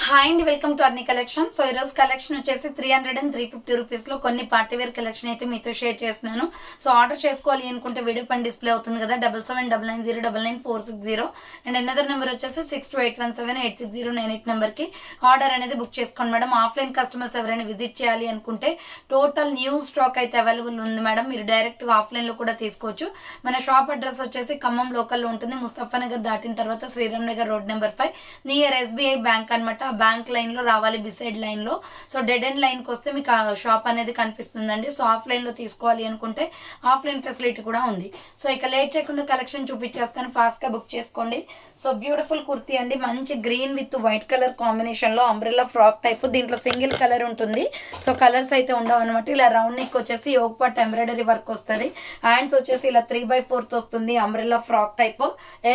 Hi అండి, welcome to అర్ని collection. So ఈరోజు collection వచ్చేసి 300 and 350 రూపీస్ లో కొన్ని పార్టీ వేర్ కలెక్షన్ అయితే మీతో షేర్ చేస్తున్నాను. సో ఆర్డర్ చేసుకోవాలి అనుకుంటే వీడియో పైన డిస్ప్లే అవుతుంది కదా 7799099460 అండ్ అనదర్ నెంబర్ వచ్చేసి 6281786098 నెంబర్ కి ఆర్డర్ అనేది బుక్ చేసుకోండి మేడం. ఆఫ్లైన్ కస్టమర్స్ ఎవరైనా విజిట్ చేయాలి అనుకుంటే టోటల్ న్యూ స్టాక్ అయితే అవైలబుల్ ఉంది మేడం. మీరు డైరెక్ట్ గా ఆఫ్లైన్ లో కూడా తీసుకోవచ్చు. మన షాప్ అడ్రస్ వచ్చేసి ఖమ్మం లోకల్ లో ఉంటుంది. ముస్తఫా నగర్ దాటిన తర్వాత Sriram Nagar road number 5 near SBI bank అనమాట. బ్యాంక్ లైన్ లో రావాలి, బిసైడ్ లైన్ లో. సో డెడ్ అండ్ లైన్ కి వస్తే మీకు ఆ షాప్ అనేది కనిపిస్తుందండి. సో ఆఫ్లైన్ లో తీసుకోవాలి అనుకుంటే ఆఫ్లైన్ ఫెసిలిటీ కూడా ఉంది. సో ఇక లేట్ చేయకుండా కలెక్షన్ చూపించేస్తాను, ఫాస్ట్ గా బుక్ చేసుకోండి. సో బ్యూటిఫుల్ కుర్తీ అండి, మంచి green with white colour combination లో అంబ్రెల్లా ఫ్రాక్ టైప్. దీంట్లో సింగిల్ కలర్ ఉంటుంది. సో కలర్స్ అయితే ఉండవు అనమాట. ఇలా రౌండ్ నెక్ వచ్చేసి యోగ్ పార్ట్ ఎంబ్రాయిడరీ వర్క్ వస్తుంది. హ్యాండ్స్ వచ్చేసి ఇలా 3/4 వస్తుంది. Umbrella frock type.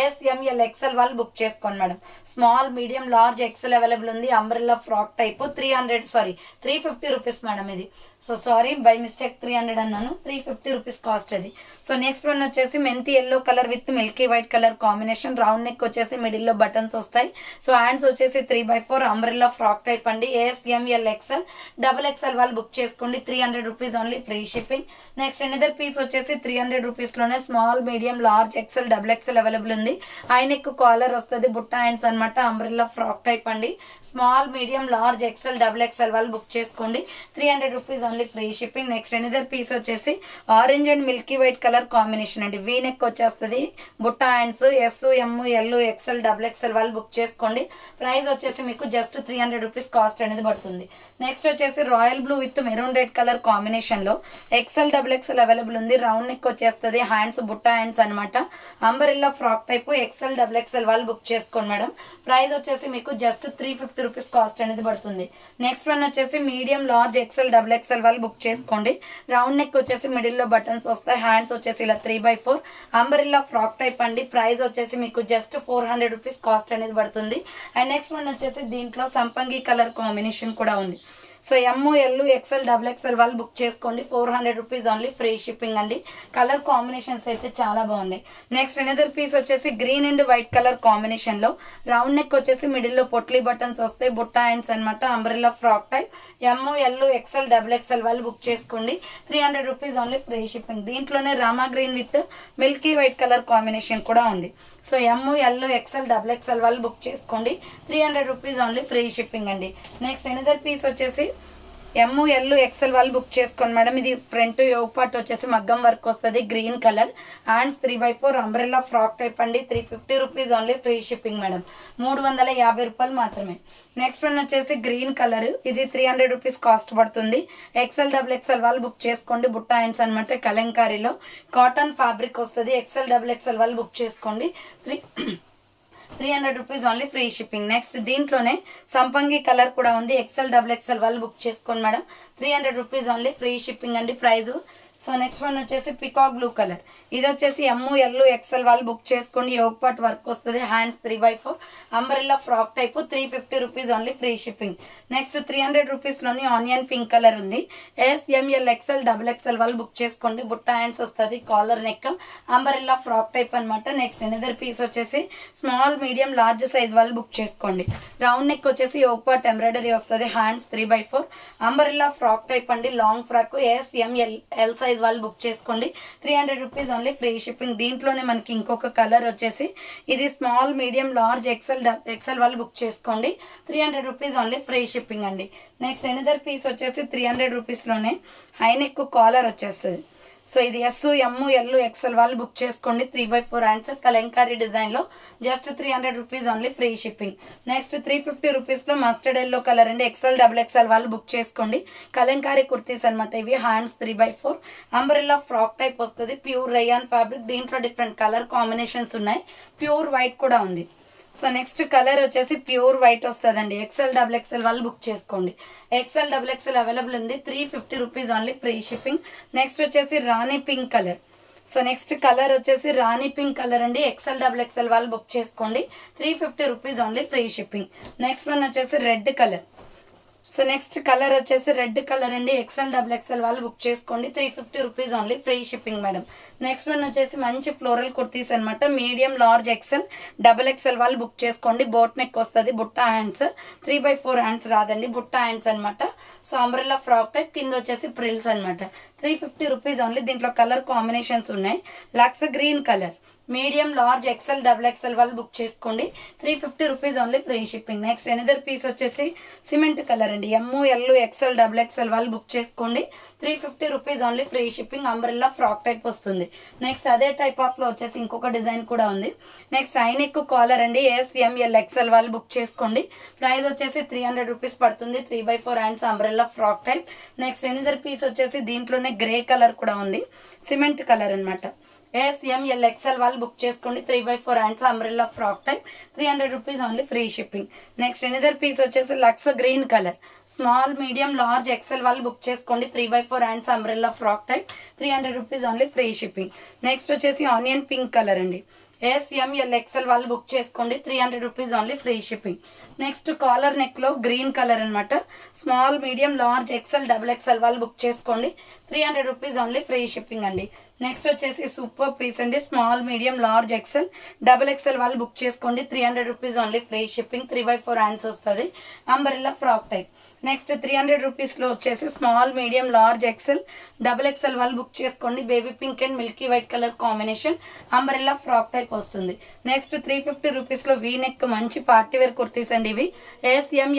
ASML XL వాళ్ళు బుక్ చేసుకోండి మేడం. Small, medium, large, XL available ఉంది. అంబ్రెల్లా ఫ్రాక్ టైప్ 350 రూపీస్ మేడం ఇది. సో సారీ, బై మిస్టేక్ 300 అన్నాను, 350 రూపీస్ కాస్ట్ అది. సో నెక్స్ట్ వన్ వచ్చేసి మెంతి yellow colour with milky white colour combination. Round neck వచ్చేసి మిడిల్ లో బటన్స్ వస్తాయి. సో హ్యాండ్స్ వచ్చేసి 3/4 అంబ్రెల్లా ఫ్రాక్ టైప్ అండి. ASML XL XXL వాళ్ళు బుక్ చేసుకోండి. 300 rupees only, free shipping. Next another piece వచ్చేసి 300 రూపీస్ లోనే small, medium, large, XL XXL available ఉంది. హై నెక్ కాలర్ వస్తుంది, బుట్ట హ్యాండ్స్ అనమాట. అంబ్రెల్లా ఫ్రాక్ టైప్ అండి. Small, medium, large, XL XXL వాళ్ళు బుక్ చేసుకోండి. 300 rupees only, free shipping. Next another piece వచ్చేసి orange and milky white colour combination అండి. V neck వచ్చేస్తుంది, బుట్ట hands. S, M, L, XL XXL వాళ్ళు book చేసుకోండి. Price వచ్చేసి మీకు జస్ట్ 300 రూపీస్ కాస్ట్ అనేది పడుతుంది. నెక్స్ట్ వచ్చేసి royal blue with maroon red colour combination లో XL XXL అవైలబుల్ ఉంది. రౌండ్ నెక్ వచ్చేస్తుంది, హ్యాండ్స్ బుట్ట హ్యాండ్స్ అనమాట. Umbrella frock type. XL XXL వాళ్ళు బుక్ చేసుకోండి మేడం. ప్రైస్ వచ్చేసి మీకు జస్ట్ 350 రూపీస్ కాస్ట్ అనేది పడుతుంది. నెక్స్ట్ వన్ వచ్చేసి మీడియం, లార్జ్, XL XXL వాళ్ళు బుక్ చేసుకోండి. రౌండ్ నెక్ వచ్చేసి మిడిల్ లో బటన్స్ వస్తాయి. హ్యాండ్స్ వచ్చేసి ఇలా 3/4 అంబరెల్లా ఫ్రాక్ టైప్ అండి. ప్రైస్ వచ్చేసి మీకు జస్ట్ 400 రూపీస్ కాస్ట్ అనేది పడుతుంది. అండ్ నెక్స్ట్ వన్ వచ్చేసి దీంట్లో సంపంగి కలర్ కాంబినేషన్ కూడా ఉంది. So M, L, XL XXL వాళ్ళు బుక్ చేసుకోండి. 400 రూపీస్ ఓన్లీ, ఫ్రీ షిప్పింగ్ అండి. కలర్ కాంబినేషన్స్ అయితే చాలా బాగున్నాయి. నెక్స్ట్ అనదర్ పీస్ వచ్చేసి green and white colour combination లో రౌండ్ నెక్ వచ్చేసి మిడిల్ లో పొట్లీ బటన్స్ వస్తాయి, బుట్ట హ్యాండ్స్ అనమాట. Umbrella frock type. M, L, XL XXL వాళ్ళు బుక్ చేసుకోండి. 300 రూపీస్ ఓన్లీ, ఫ్రీ షిప్పింగ్. దీంట్లోనే Rama green with milky white colour combination కూడా ఉంది. So M, L, XL XXL వాళ్ళు బుక్ చేసుకోండి. 300 రూపీస్ ఓన్లీ, ఫ్రీ షిప్పింగ్ అండి. నెక్స్ట్ అనదర్ పీస్ వచ్చేసి M, L, XL వాళ్ళు బుక్ చేసుకోండి మేడం. ఇది ఫ్రంట్ యోగ్ పార్ట్ వచ్చేసి మగ్గం వర్క్ వస్తుంది, green colour. Hands 3/4 umbrella frock type అండి. 350 rupees only, free shipping madam. 350 రూపాయలు మాత్రమే. నెక్స్ట్ వన్ వచ్చేసి గ్రీన్ కలర్. ఇది 300 రూపీస్ కాస్ట్ పడుతుంది. XL XXL వాళ్ళు బుక్ చేసుకోండి. బుట్ట హ్యాండ్స్ అనమాట. కలంకారీలో కాటన్ ఫ్యాబ్రిక్ వస్తుంది. XL XXL వాళ్ళు బుక్ చేసుకోండి. 300 rupees only, free shipping. Next దీంట్లోనే సంపంగి కలర్ కూడా ఉంది. XL XXL వాళ్ళు బుక్ చేసుకోండి madam. 300 rupees only, free shipping అండి ప్రైజ్. సో నెక్స్ట్ వన్ వచ్చేసి పికాక్ బ్లూ కలర్. ఇది వచ్చేసి M, L, XL వాళ్ళు బుక్ చేసుకోండి. యోగ్ పార్ట్ వర్క్ వస్తుంది. Hands 3/4 umbrella frock type. 350 rupees only, free shipping. Next 300 rupees లోని ఆనియన్ పింక్ కలర్ ఉంది. ASML XL XXL వాళ్ళు బుక్ చేసుకోండి. బుట్ట హ్యాండ్స్ వస్తుంది, collar neck, umbrella frock type అనమాట. నెక్స్ట్ అనదర్ పీస్ వచ్చేసి స్మాల్, మీడియం, లార్జ్ సైజ్ వాళ్ళు బుక్ చేసుకోండి. రౌండ్ నెక్ వచ్చేసి యోగ్ పార్ట్ ఎంబ్రాయిడరీ వస్తుంది. హ్యాండ్స్ 3/4 అంబ్రెల్లా ఫ్రాక్ టైప్ అండి. Long frock. ASML L size వాళ్ళు బుక్ చేసుకోండి. 300 రూపీస్ ఓన్లీ, ఫ్రీ షిప్పింగ్. దీంట్లోనే మనకి ఇంకొక కలర్ వచ్చేసి ఇది స్మాల్, మీడియం, లార్జ్, XL వాళ్ళు బుక్ చేసుకోండి. 300 రూపీస్ ఓన్లీ, ఫ్రీ షిప్పింగ్ అండి. నెక్స్ట్ అనదర్ పీస్ వచ్చేసి 300 రూపీస్ లోనే హై నెక్ కాలర్ వచ్చేస్తుంది. సో ఇది S, M, L, XL వాళ్ళు బుక్ చేసుకోండి. 3/4 హ్యాండ్స్ కలంకారీ డిజైన్ లో just 300 rupees only, free shipping. Next 350 rupees లో మస్టర్డ్ ఎల్లో కలర్ అండి. XL XXL వాళ్ళు బుక్ చేసుకోండి. కలంకారీ కుర్తీస్ అనమాట ఇవి. హ్యాండ్స్ 3/4 అంబ్రెల్లా ఫ్రాక్ టైప్ వస్తుంది. Pure rayon fabric. దీంట్లో డిఫరెంట్ కలర్ కాంబినేషన్స్ ఉన్నాయి. ప్యూర్ వైట్ కూడా ఉంది. సో నెక్స్ట్ కలర్ వచ్చేసి ప్యూర్ వైట్ వస్తుందండి. XL XXL వాళ్ళు బుక్ చేసుకోండి. XL XXL అవైలబుల్ ఉంది. 350 rupees only, free shipping. Next వచ్చేసి rani pink colour. So next colour వచ్చేసి రాణి పింక్ కలర్ అండి. XL XXL వాళ్ళు బుక్ చేసుకోండి. 350 rupees only, free shipping. Next one వచ్చేసి red colour. So next colour వచ్చేసి రెడ్ కలర్ అండి. XL double XL వాళ్ళు book చేసుకోండి. 350 rupees only, free shipping madam. Next one వచ్చేసి మంచి ఫ్లోరల్ కుర్తీస్ అనమాట. Medium large XL double XL వాళ్ళు బుక్ చేసుకోండి. బోట్ నెక్ వస్తుంది, బుట్టా హ్యాండ్స్, 3/4 హ్యాండ్స్ రాదండి, బుట్టా హ్యాండ్స్ అనమాట. సో అంబ్రెల్లా ఫ్రాక్ టైప్, కింద వచ్చేసి ప్రిల్స్ అనమాట. 350 రూపీస్ ఓన్లీ. దీంట్లో కలర్ కాంబినేషన్స్ ఉన్నాయి. లక్స్ green colour, medium large XL double XL వాళ్ళు బుక్ చేసుకోండి. 350 rupees only, free shipping. Next another piece వచ్చేసి సిమెంట్ కలర్ అండి. ఎల్ ఎక్సెల్ డబుల్ ఎక్సెల్ వాళ్ళు బుక్ చేసుకోండి. 350 rupees only, free shipping. Umbrella frock type వస్తుంది. Next అదే టైప్ ఆఫ్ లో వచ్చేసి ఇంకొక డిజైన్ కూడా ఉంది. నెక్స్ట్ ఐనెక్ కాలర్ అండి. ఎల్ ఎక్సెల్ వాళ్ళు బుక్ చేసుకోండి. ప్రైస్ వచ్చేసి 300 రూపీస్ పడుతుంది. 3/4 hands umbrella frock type. Next another piece వచ్చేసి దీంట్లోనే గ్రే కలర్ కూడా ఉంది, సిమెంట్ కలర్ అనమాట. ఎల్ ఎక్సెల్ వాళ్ళు బుక్ చేసుకోండి. 3/4 hands umbrella frock type, 300 rupees only, free shipping. Next another piece వచ్చేసి lux green colour, small medium large XL వాళ్ళు book చేసుకోండి. 3/4 hands umbrella frock type, 300 rupees only, free shipping. Next వచ్చేసి onion pink colour అండి. L XL వాళ్ళు book చేసుకోండి. 300 rupees only, free shipping. Next collar neck లో green colour అనమాట. Small medium large XL double XL వాళ్ళు book చేసుకోండి. 300 rupees only, free shipping అండి. Next వచ్చేసి సూపర్ పీస్ అండి. Small medium large XL double XL వాళ్ళు బుక్ చేసుకోండి. 300 rupees only, free shipping. 3/4 hands వస్తుంది, umbrella frock type. Next 300 rupees లో వచ్చేసి small medium large XL double XL వాళ్ళు బుక్ చేసుకోండి. Baby pink and milky white colour combination, umbrella frock type వస్తుంది. Next 350 rupees లో V neck మంచి party wear kurtis అండి. ఇవి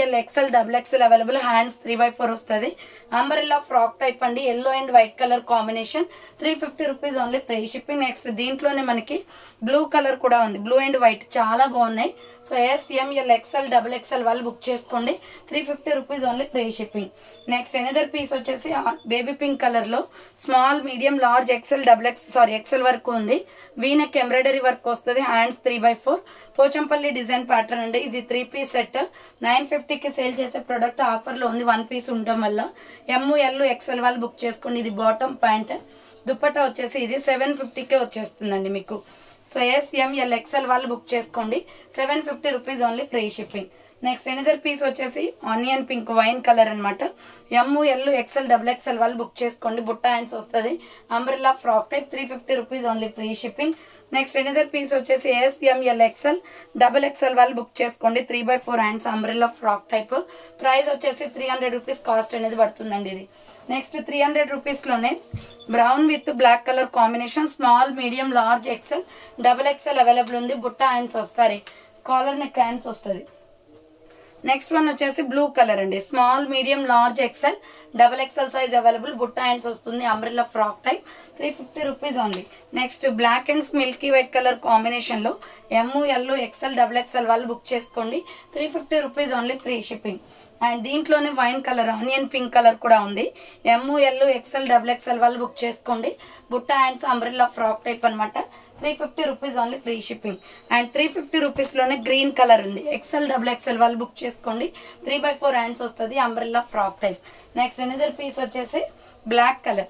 L XL double XL available, hands 3/4 వస్తుంది, అంబ్రెల్లా ఫ్రాక్ టైప్ అండి. Yellow and white colour combination, 350 rupees only, free shipping. Next దీంట్లోనే మనకి blue colour కూడా ఉంది, బ్లూ అండ్ వైట్ చాలా బాగున్నాయి. So L XL double XL వాళ్ళు బుక్ చేసుకోండి. 350 rupees only, free shipping. Next another piece వచ్చేసి బేబీ పింక్ కలర్ లో small medium large XL XL work ఉంది. వీనెక్ ఎంబ్రాయిడరీ వర్క్ వస్తుంది, హ్యాండ్స్ 3/4, పోచంపల్లి డిజైన్ ప్యాటర్న్ అండి. ఇది 3 పీస్ సెట్. 950కి సేల్ చేసే ప్రొడక్ట్ ఆఫర్ లో ఉంది, 1 పీస్ ఉండడం వల్ల. ఎల్ ఎక్సెల్ వాళ్ళు బుక్ చేసుకోండి. ఇది బాటమ్ ప్యాంట్, దుపట్టా వచ్చేసి ఇది 750కే వచ్చేస్తుందండి మీకు. సో ఎల్ ఎక్సెల్ వాళ్ళు బుక్ చేసుకోండి. 750 rupees only, free shipping. Next another piece వచ్చేసి ఆనియన్ పింక్ వైన్ కలర్ అనమాట. ఎల్ ఎక్సెల్ డబుల్ ఎక్సెల్ వాళ్ళు బుక్ చేసుకోండి. బుట్టా హ్యాండ్స్ వస్తుంది, umbrella frock type, 350 rupees only, free shipping. Next another piece వచ్చేసి L XL double XL వాళ్ళు book చేసుకోండి. 3/4 hands umbrella frock type. Price వచ్చేసి 300 రూపీస్ కాస్ట్ అనేది పడుతుందండి ఇది. నెక్స్ట్ 300 రూపీస్ లోనే brown with black colour combination, small medium large XL double XL available ఉంది. బుట్టా హ్యాండ్స్ వస్తాయి, కాలర్ నెక్ హ్యాండ్స్ వస్తుంది. నెక్స్ట్ వన్ వచ్చేసి బ్లూ కలర్ అండి. Small medium large XL double XL size available, బుట్టా హ్యాండ్స్ వస్తుంది, umbrella frock type, 350 rupees only. Next black and milky white colour combination లో L XL double XL వాళ్ళు book చేసుకోండి. 350 rupees only, free shipping. And దీంట్లోనే wine colour onion pink colour కూడా ఉంది. L XL double XL వాళ్ళు book చేసుకోండి. బుట్టా hands umbrella frock type అనమాట. 350 rupees only, free shipping. And 350 rupees లోనే గ్రీన్ కలర్ ఉంది. ఎక్సెల్ డబుల్ ఎక్సెల్ వాళ్ళు బుక్ చేసుకోండి. 3/4 హ్యాండ్స్ వస్తుంది, umbrella frock type. Next another piece వచ్చేసి black colour.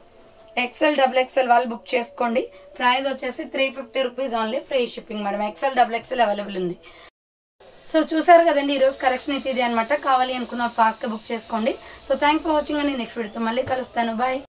XL double XL వాళ్ళు బుక్ చేసుకోండి. ప్రైస్ వచ్చేసి 350 rupees only, free shipping madam. XL double XL available ఉంది. సో చూసారు కదండి, ఈరోజు కలెక్షన్ అయితే ఇది అనమాట. కావాలి అనుకున్న ఫాస్ట్ గా బుక్ చేసుకోండి. సో థ్యాంక్ ఫర్ వాచింగ్ అండి. నెక్స్ట్ వీడియోతో మళ్ళీ కలుస్తాను. బాయ్.